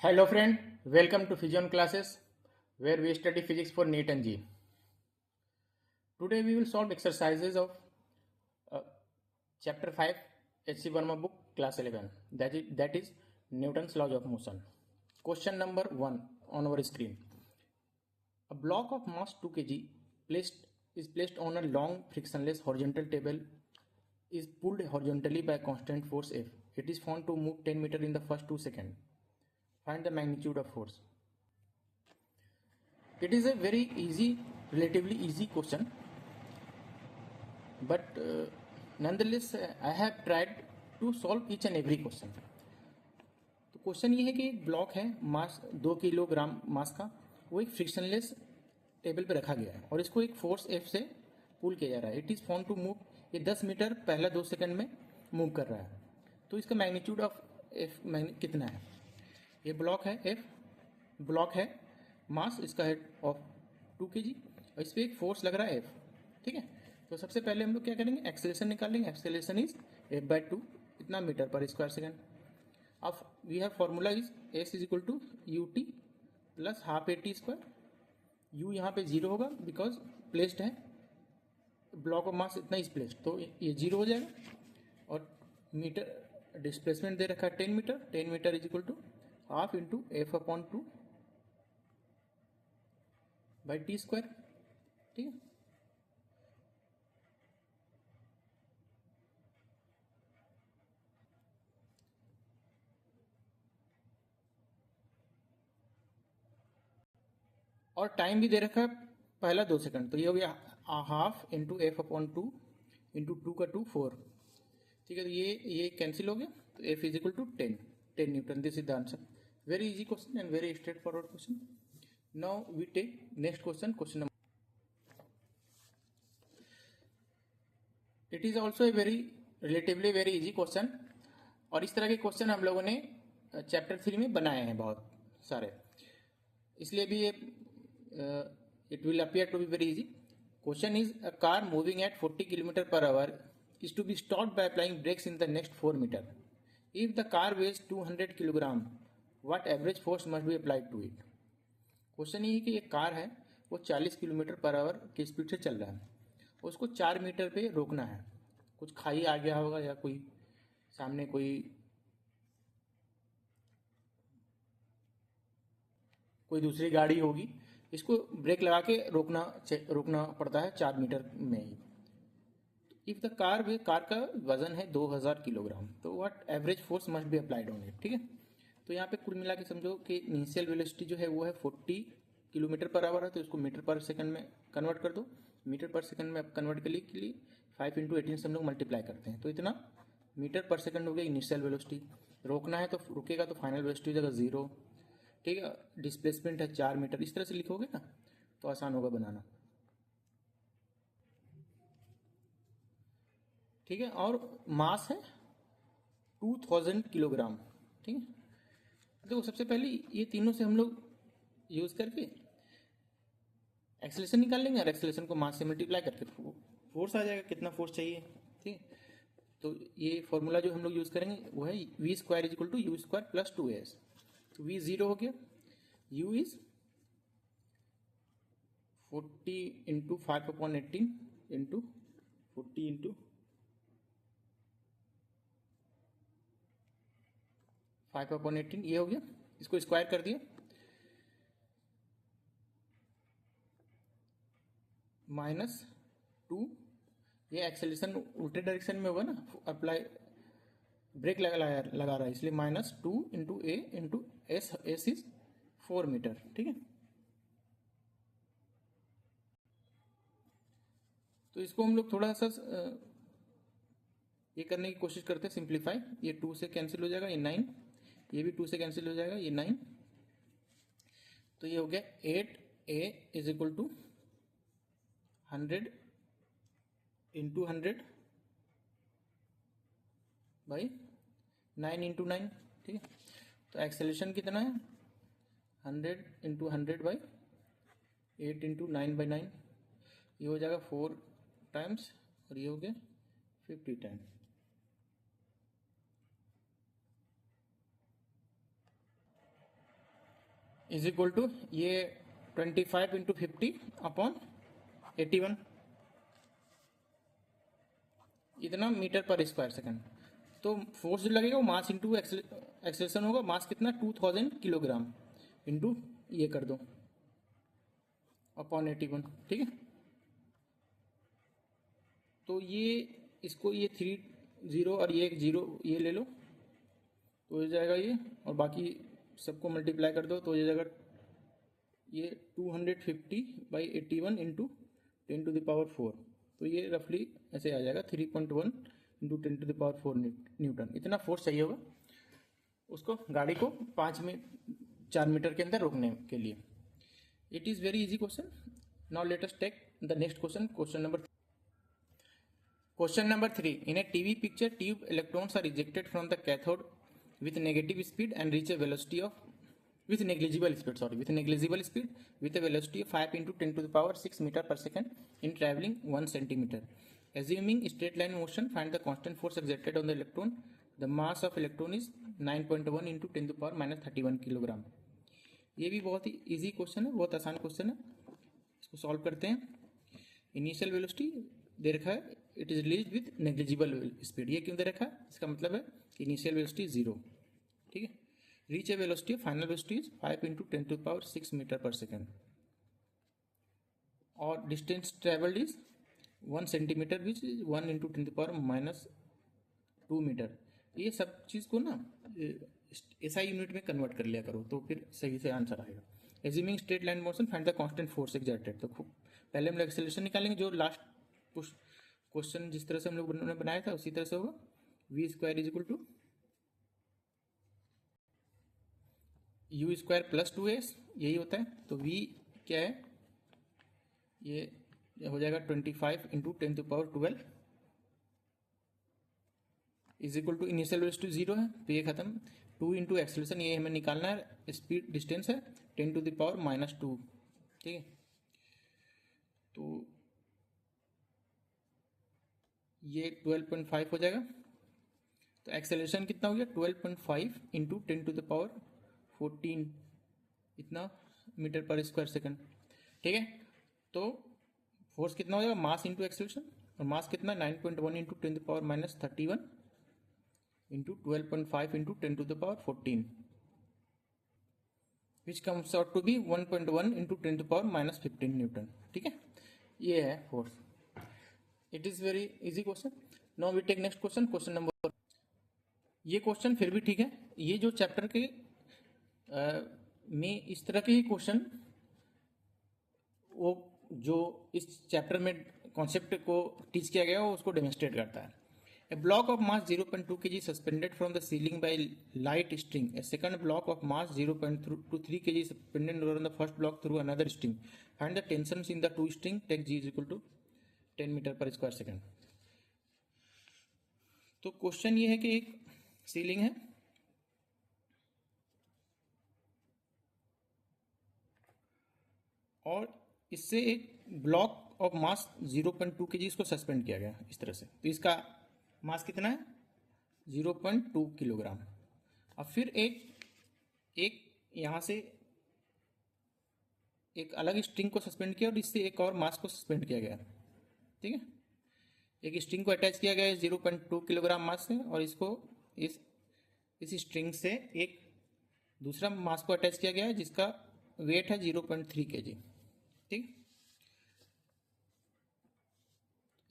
Hello friend, welcome to Fusion classes where we study physics for NEET and G. Today we will solve exercises of uh, chapter 5 H.C. Verma book class 11 that is Newton's laws of motion. Question number 1 on our screen. A block of mass 2 kg is placed on a long frictionless horizontal table is pulled horizontally by a constant force F. It is found to move 10 meter in the first 2 seconds. Find the magnitude of force. It is a very easy, relatively easy question, but nonetheless I have tried to solve each and every question. तो question ये है कि एक block है मास 2 kilogram mass का, वो एक frictionless table पे रखा गया है और इसको एक फोर्स एफ से पुल किया जा रहा है. It is found to move, ये 10 मीटर पहला 2 सेकंड में मूव कर रहा है. तो इसका मैग्नीट्यूड ऑफ एफ कितना है? ये ब्लॉक है एफ, ब्लॉक है, मास इसका है ऑफ 2 kg और इस पर एक फोर्स लग रहा है एफ. ठीक है, तो सबसे पहले हम लोग क्या करेंगे, एक्सेलेरेशन निकालेंगे. एक्सेलेरेशन इज एफ बाई 2, इतना मीटर पर स्क्वायर सेकेंड. अब we have formula is s is equal to u t plus half a t square. U यहाँ पे जीरो होगा बिकॉज प्लेस्ड है, ब्लॉक ऑफ मास इतना इज प्लेस्ड, तो ये जीरो हो जाएगा. और मीटर डिस्प्लेसमेंट दे रखा है 10 metre. 10 metre is equal to half into F upon 2 by t square. ठीक है, और टाइम भी दे रखा है पहला 2 सेकंड, तो ये हो गया half into F upon 2 into 2 का 2 4. ठीक है, तो ये कैंसिल हो गया, तो F is equal to 10 newton. This is the answer. Very easy question and very straightforward question. Now we take next question, question number. It is also a very relatively very easy question, और इस तरह के question हम लोगों ने chapter 3 में बनाए हैं बहुत सारे, इसलिए भी ये it will appear to be very easy. Question is, a car moving at 40 km per hour is to be stopped by applying brakes in the next 4 meter. If the car weighs 200 kg, what average force must be applied to it? Question ये है कि एक car है, वो 40 kilometre per hour की speed से चल रहा है, उसको 4 मीटर पे रोकना है. कुछ खाई आ गया होगा या कोई सामने कोई दूसरी गाड़ी होगी, इसको ब्रेक लगा के रोकना पड़ता है 4 मीटर में ही. इफ द कार का वजन है 2000 किलोग्राम, तो what average force must be applied on it. ठीक है, तो यहाँ पे कुल मिला के समझो कि इनिशियल वेलोसिटी जो है वो है 40 किलोमीटर पर आवर है, तो इसको मीटर पर सेकंड में कन्वर्ट कर दो. मीटर पर सेकंड में कन्वर्ट के लिए 5 इंटू 18 से हम लोग मल्टीप्लाई करते हैं, तो इतना मीटर पर सेकंड हो गया इनिशियल वेलोसिटी. रोकना है तो रुकेगा तो फाइनल वेलोसिटी हो जाएगा 0. ठीक है, डिस्प्लेसमेंट है 4 मीटर. इस तरह से लिखोगे ना तो आसान होगा बनाना. ठीक है, और मास है 2000 किलोग्राम. ठीक है, देखो सबसे पहले ये तीनों से हम लोग यूज करके एक्सेलेरेशन निकाल लेंगे, और एक्सेलेरेशन को मास से मल्टीप्लाई करके फोर्स आ जाएगा, कितना फोर्स चाहिए. ठीक है, तो ये फॉर्मूला जो हम लोग यूज करेंगे वो है v square is equal to u square plus 2as. तो वी 0 हो गया, u is 40 into 5 upon 18 into 40 into 5 upon 18, ये हो गया. इसको स्क्वायर कर दिया, माइनस 2. ये एक्सेलेरेशन उल्टे डायरेक्शन में होगा ना, अप्लाई ब्रेक लगा रहा है, इसलिए minus 2 into a into s is 4 metre. ठीक है, तो इसको हम लोग थोड़ा सा ये करने की कोशिश करते हैं, सिंप्लीफाई. ये 2 से कैंसिल हो जाएगा, ये 9, ये भी 2 से कैंसिल हो जाएगा, ये 9. तो ये हो गया 8a is equal to 100 into 100 by 9 into 9. ठीक है, तो एक्सेलेरेशन कितना है 100 इंटू 100 बाई 8 इंटू 9 बाई 9. ये हो जाएगा 4 टाइम्स और ये हो गया 50 टाइम्स. इज इक्वल टू ये 25 इंटू 50 अपॉन 81, इतना मीटर पर स्क्वायर सेकंड। तो फोर्स जो लगेगा वो मास इंटू एक्सेलरेशन होगा। मास कितना 2000 किलोग्राम इंटू ये कर दो अपॉन 81, ठीक है। तो ये इसको ये 30 और ये एक 0 ये ले लो तो हो जाएगा ये, और बाकी सबको मल्टीप्लाई कर दो तो हो जाएगा ये 250/81 इंटू 10⁴। तो ये रफली ऐसे आ जाएगा 3.1 इंटू 10⁴ न्यूटन। इतना फोर्स चाहिए होगा उसको गाड़ी को 4 मीटर के अंदर रोकने के लिए। It is very easy question. Now let us take the next question, question number 3। In a TV picture, tube electrons are ejected from the cathode with negative speed and reach a velocity of with negligible speed with a velocity of 5 into 10⁶ meter per second in traveling 1 centimeter. Assuming straight line motion, find the constant force exerted on the electron. The mass of electron is 9.1 into 10⁻31 kilogram. ये भी बहुत ही easy question है, बहुत आसान question है। इसको solve करते हैं। इनिशियल वेलोसिटी दे रखा है, it is release with negligible speed. ये क्यों दे रखा है? इसका मतलब है कि इनिशियल वेलोसिटी 0, ठीक है। Reach a velocity, final velocity is 5 into 10⁶ metre per second, और distance travelled is 1 centimetre which is 1 into 10⁻²मीटर। ये सब चीज़ को ना एसआई यूनिट में कन्वर्ट कर लिया करो तो फिर सही से आंसर आएगा। Assuming straight line motion, find the constant force exerted. तो पहले हम लोग एक्सेलरेशन निकालेंगे, जो लास्ट क्वेश्चन जिस तरह से हम लोग ने बनाया था उसी तरह से होगा। v² = u² + 2s, यही होता है। तो v क्या है? ये हो जाएगा 25 into 10⁻12 is equal to initial velocity 0 है तो ये खत्म। 2 इंटू एक्सेलरेशन, ये हमें निकालना है, स्पीड डिस्टेंस है 10⁻², ठीक है। तो ये 12.5 हो जाएगा। तो एक्सेलरेशन कितना हो गया? 12.5 इंटू 10⁻14 इतना मीटर पर स्क्वायर सेकंड, ठीक है। तो फोर्स कितना हो जाएगा? मास इंटू एक्सेलरेशन, और मास कितना? 9.1 into 10⁻31 into 12.5 into 10⁻14 which comes out to be 1.1 into 10⁻15 newton, ठीक है। ये है force. It is very easy question. Now we take next question, question number. ये क्वेश्चन फिर भी ठीक है। ये जो चैप्टर के में इस तरह के ही क्वेश्चन, वो जो इस चैप्टर में कॉन्सेप्ट को टीच किया गया है वो उसको डेमोन्स्ट्रेट करता है। A block of mass 0.2 kg suspended from the ceiling by light string. A second block of mass 0.23 kg suspended on the first block through another string. Find the tensions in the two string, take g = 10 metre पर square second. तो question ये है कि एक ceiling है, और इससे एक ब्लॉक ऑफ मास 0.2 kg इसको सस्पेंड किया गया इस तरह से। तो इसका मास कितना है? 0.2 किलोग्राम। अब फिर एक यहाँ से एक अलग स्ट्रिंग को सस्पेंड किया और इससे एक और मास को सस्पेंड किया गया, ठीक है। एक स्ट्रिंग को अटैच किया गया है 0.2 किलोग्राम मास से, और इसको इस स्ट्रिंग से एक दूसरा मास को अटैच किया गया है जिसका वेट है 0.3 kg, ठीक।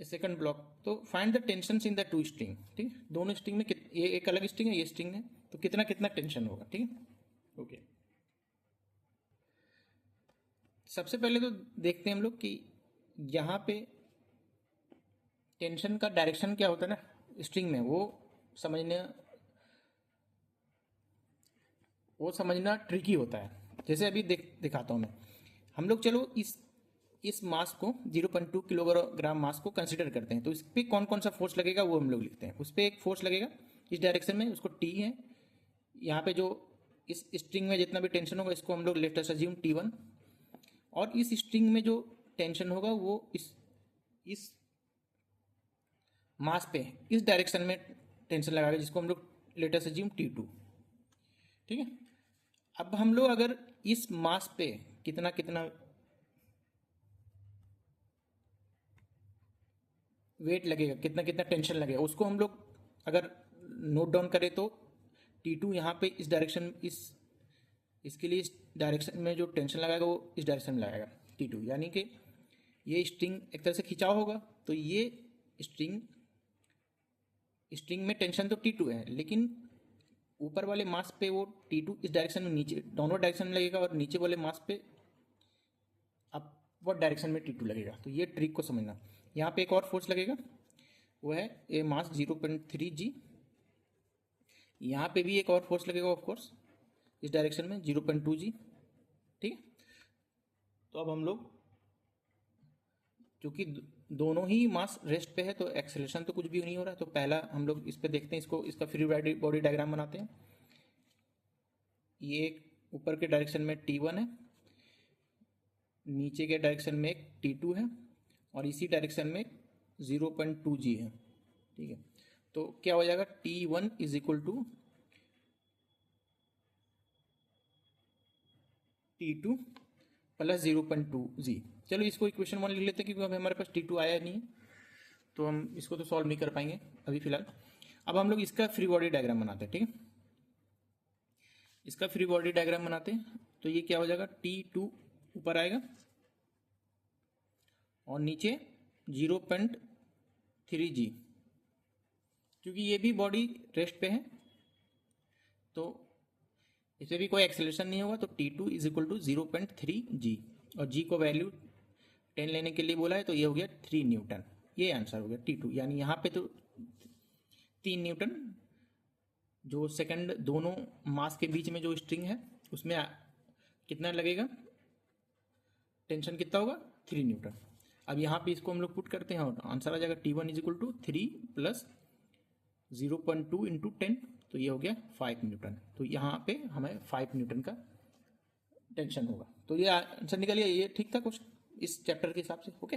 सेकंड ब्लॉक, तो find the tension in the two string, ठीक। दोनों स्ट्रिंग में ये एक अलग स्ट्रिंग है, ये स्ट्रिंग है, तो कितना कितना टेंशन होगा, ठीक है। ओके, सबसे पहले तो देखते हैं हम लोग कि यहाँ पे टेंशन का डायरेक्शन क्या होता है ना स्ट्रिंग में, वो समझना ट्रिकी होता है। जैसे अभी दिखाता हूँ मैं। हम लोग चलो इस मास को 0.2 किलोग्राम मास को कंसिडर करते हैं। तो इस पर कौन कौन सा फोर्स लगेगा वो हम लोग लिखते हैं। उस पर एक फोर्स लगेगा इस डायरेक्शन में, उसको टी है। यहाँ पे जो इस स्ट्रिंग में जितना भी टेंशन होगा इसको हम लोग लेट अस अज्यूम T1, और इस स्ट्रिंग में जो टेंशन होगा वो इस मास पे इस डायरेक्शन में टेंशन लगाएगा जिसको हम लोग लेट अस अज्यूम T2, ठीक है। अब हम लोग अगर इस मास पे कितना कितना वेट लगेगा, कितना कितना टेंशन लगेगा, उसको हम लोग अगर नोट डाउन करें तो T2 यहाँ पे इस डायरेक्शन, इसके लिए इस डायरेक्शन में जो टेंशन लगाएगा वो इस डायरेक्शन में लगाएगा T2, यानी कि ये स्ट्रिंग एक तरह से खिंचाव होगा, तो ये स्ट्रिंग में टेंशन तो T2 है, लेकिन ऊपर वाले मास पे वो T2 इस डायरेक्शन में नीचे डाउनवर्ड डायरेक्शन में लगेगा और नीचे वाले मास पे अपवर्ड डायरेक्शन में T2 लगेगा। तो ये ट्रिक को समझना। यहाँ पे एक और फोर्स लगेगा, वो है ए मास 0.3 G। यहाँ पे भी एक और फोर्स लगेगा ऑफ कोर्स इस डायरेक्शन में 0.2 G। ठीक है, तो अब हम लोग क्योंकि दोनों ही मास रेस्ट पे है तो एक्सेलरेशन तो कुछ भी नहीं हो रहा है, तो पहला हम लोग इस पे देखते हैं, इसका फ्री बॉडी डायग्राम बनाते हैं। ये ऊपर के डायरेक्शन में T1 है, नीचे के डायरेक्शन में एक T2 है और इसी डायरेक्शन में 0.2 G है। ठीक है, तो क्या हो जाएगा, T1 is equal to T2 plus 0.2 G। चलो इसको इक्वेशन 1 लिख लेते हैं, क्योंकि अभी हमारे पास T2 आया नहीं है तो हम इसको तो सॉल्व नहीं कर पाएंगे अभी फिलहाल। अब हम लोग इसका फ्री बॉडी डायग्राम बनाते हैं। ठीक है, इसका फ्री बॉडी डायग्राम बनाते हैं, तो ये क्या हो जाएगा, T2 ऊपर आएगा और नीचे 0.3 G। क्योंकि ये भी बॉडी रेस्ट पे है तो इसमें भी कोई एक्सेलरेशन नहीं होगा, तो T2 is equal to 0.3 G और G को वैल्यू 10 लेने के लिए बोला है, तो ये हो गया 3 न्यूटन। ये आंसर हो गया T2, यानी यहाँ पे तो 3 न्यूटन जो सेकंड दोनों मास के बीच में जो स्ट्रिंग है उसमें कितना लगेगा, टेंशन कितना होगा, 3 न्यूटन। अब यहाँ पे इसको हम लोग पुट करते हैं और आंसर आ जाएगा T1 is equal to 3 plus 0.2 into 10, तो ये हो गया 5 न्यूटन। तो यहाँ पे हमें 5 न्यूटन का टेंशन होगा। तो ये आंसर निकल गया, ये ठीक था क्वेश्चन इस चैप्टर के हिसाब से। Okay,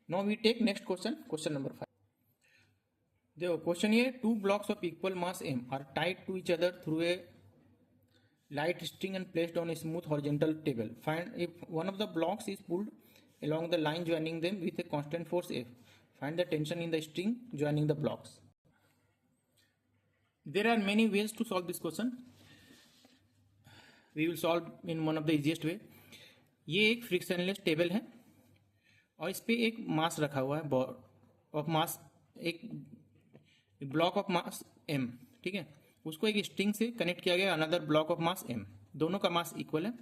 now we take next question, question number 5। देखो क्वेश्चन ये, 2 blocks of equal mass m are tied to each other through a light string and placed on a smooth horizontal table. Find if one of the blocks is pulled along the line joining them with a constant force F. Find the tension in the string joining the blocks. There are many ways to solve this question. We will solve in one of the easiest way. ये एक frictionless table है और इस पे एक मास रखा हुआ है, ऑफ मास, एक ब्लॉक ऑफ मास m। ठीक है, उसको एक स्ट्रिंग से कनेक्ट किया गया another block of mass m, दोनों का मास इक्वल है।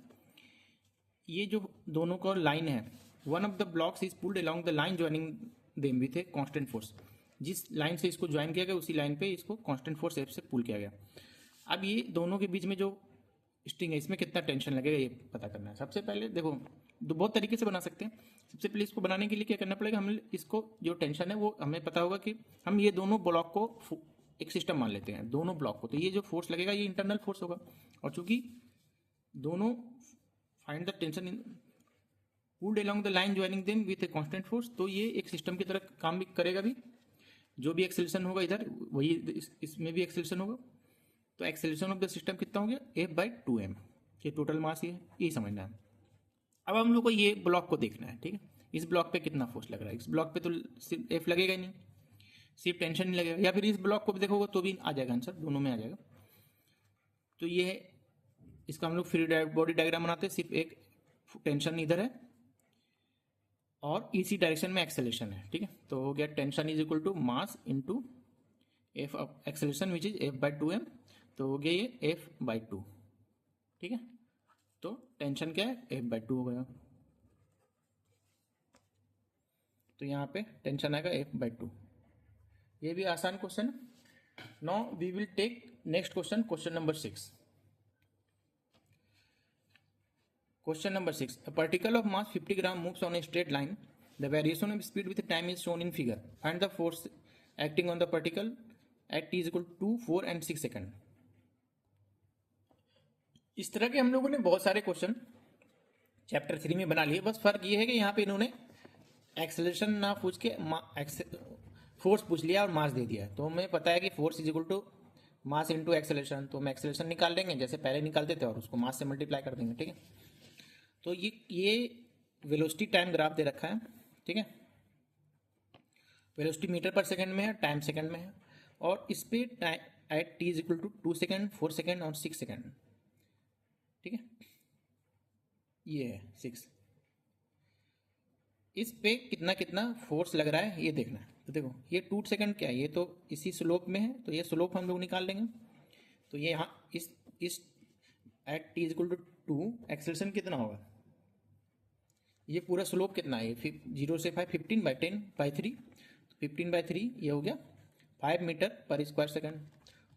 ये जो दोनों का लाइन है, one of the blocks is pulled along the line joining them with a constant force. जिस लाइन से इसको ज्वाइन किया गया उसी लाइन पे इसको कांस्टेंट फोर्स F से पुल किया गया। अब ये दोनों के बीच में जो स्ट्रिंग है इसमें कितना टेंशन लगेगा ये पता करना है। सबसे पहले देखो बहुत तरीके से बना सकते हैं। सबसे पहले इसको बनाने के लिए क्या करना पड़ेगा, हमें इसको जो टेंशन है वो हमें पता होगा कि हम ये दोनों ब्लॉक को एक सिस्टम मान लेते हैं, दोनों ब्लॉक को, तो ये जो फोर्स लगेगा ये इंटरनल फोर्स होगा। और चूंकि दोनों find the tension in pulled along the line joining them with a constant force, तो ये एक सिस्टम की तरह काम भी करेगा। भी जो भी एक्सेलरेशन होगा इधर वही इसमें भी एक्सेलरेशन होगा, तो एक्सेलरेशन ऑफ द सिस्टम कितना हो गया, F/2m। ये टोटल मास ये है, यही समझना है। अब हम लोग को ये ब्लॉक को देखना है। ठीक है, इस ब्लॉक पे कितना फोर्स लग रहा है, इस ब्लॉक पे तो सिर्फ F लगेगा ही नहीं, सिर्फ टेंशन नहीं लगेगा, या फिर इस ब्लॉक को भी देखोगे तो भी आ जाएगा आंसर, दोनों में आ जाएगा। तो ये है, इसका हम लोग फ्री बॉडी डायग्राम बनाते हैं, सिर्फ एक टेंशन इधर है और इसी डायरेक्शन में एक्सेलरेशन है। ठीक है, तो हो गया tension is equal to mass into F acceleration which is F/2m, तो हो गया ये F/2। ठीक है, तो टेंशन क्या है, F/2 हो गया, तो यहाँ पे टेंशन आएगा F/2। ये भी आसान क्वेश्चन है। Now we will take next question, question number 6। Question number 6. A particle of mass 50 gram moves on a straight line. The variation of speed with time is shown in figure. Find the force acting on the particle at t is equal to 2, 4 and 6 second. इस तरह के हम लोगों ने बहुत सारे question chapter 3 में बना लिए। बस फर्क ये है कि यहाँ पे इन्होंने एक्सेलरेशन ना पूछ के फोर्स पूछ लिया और मास दे दिया। तो हमें पता है कि force is equal to mass into acceleration, तो हम एक्सेलरेशन निकाल लेंगे जैसे पहले निकालते थे और उसको मास से मल्टीप्लाई कर देंगे, ठीक है। तो ये वेलोसिटी टाइम ग्राफ दे रखा है, ठीक है। वेलोसिटी मीटर पर सेकंड में है, टाइम सेकंड में है, और इस पे at t is equal to 2 second, 4 second और 6 सेकेंड, ठीक है। ये है 6, इस पे कितना कितना फोर्स लग रहा है ये देखना है। तो देखो ये 2 सेकंड क्या है, ये तो इसी स्लोप में है, तो ये स्लोप हम लोग निकाल लेंगे। तो ये यहाँ इस at t is equal to 2 acceleration कितना होगा, ये पूरा स्लोप कितना है, 0 से 5 15/10/3, 15/3 ये हो गया 5 मीटर पर स्क्वायर सेकंड।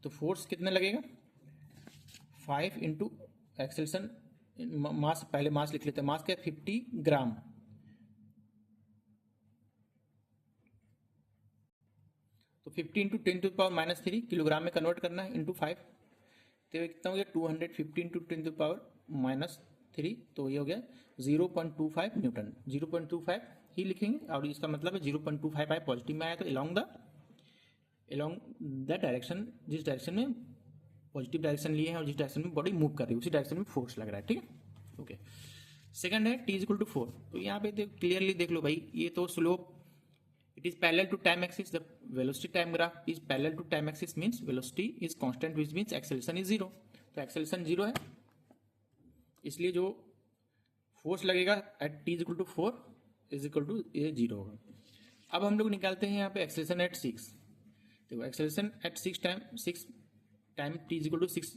तो फोर्स कितना लगेगा 5 इंटू एक्सेलरेशन मास, पहले मास लिख लेते हैं, मास क्या 50 ग्राम, तो 50 इंटू 10⁻³ किलोग्राम में कन्वर्ट करना है इंटू 5, तो ये कितना हो गया 250 इंटू 10⁻³ तो ये हो गया 0.25 न्यूटन। 0.25 ही लिखेंगे और इसका मतलब है 0.25 आए पॉजिटिव में आया तो अलॉन्ग द डायरेक्शन, जिस डायरेक्शन में पॉजिटिव डायरेक्शन लिए हैं और जिस डायरेक्शन में बॉडी मूव कर रही है उसी डायरेक्शन में फोर्स लग रहा है, ठीक है। ओके, सेकंड है t इज इक्वल टू 4, तो यहाँ पे क्लियरली देख लो भाई, ये तो slope it is parallel to time axis, the velocity time graph is parallel to time axis means velocity is constant which means acceleration is 0, तो acceleration 0 है, इसलिए जो फोर्स लगेगा at t is equal to 4 is equal to ये 0 होगा। अब हम लोग निकालते हैं यहाँ पे acceleration at 6, देखो acceleration at 6 time t is equal to 6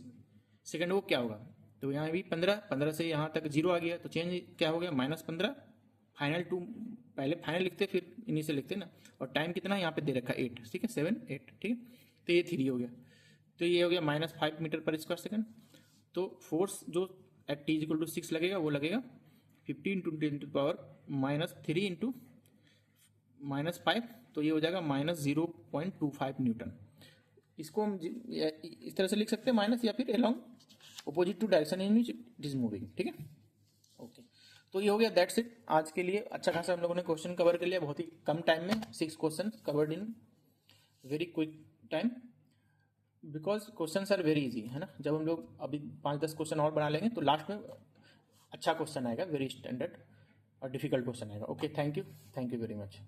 second वो क्या होगा, तो यहाँ भी 15 से यहाँ तक 0 आ गया, तो चेंज क्या हो गया -15, फाइनल टू पहले फाइनल लिखते फिर इनिशियल लिखते ना, और टाइम कितना यहाँ पे दे रखा है 8, ठीक है 7 8, ठीक है। तो ये 3 हो गया, तो ये हो गया -5 मीटर पर स्क्वायर सेकंड। तो फोर्स जो एट टी इक्वल टू 6 लगेगा वो लगेगा 50 इंटू 10⁻³ इंटू -5, तो ये हो जाएगा -0.25 न्यूटन। इसको हम इस तरह से लिख सकते हैं माइनस, या फिर along opposite to direction in which it is moving, ठीक है। ओके, तो ये हो गया, दैट्स इट। आज के लिए अच्छा खासा हम लोगों ने क्वेश्चन कवर कर लिया बहुत ही कम टाइम में, 6 question covered in very quick time, because question are very easy, है ना। जब हम लोग अभी 5-10 क्वेश्चन और बना लेंगे तो लास्ट में अच्छा क्वेश्चन आएगा, वेरी स्टैंडर्ड और डिफिकल्ट क्वेश्चन आएगा। Okay, thank you very much.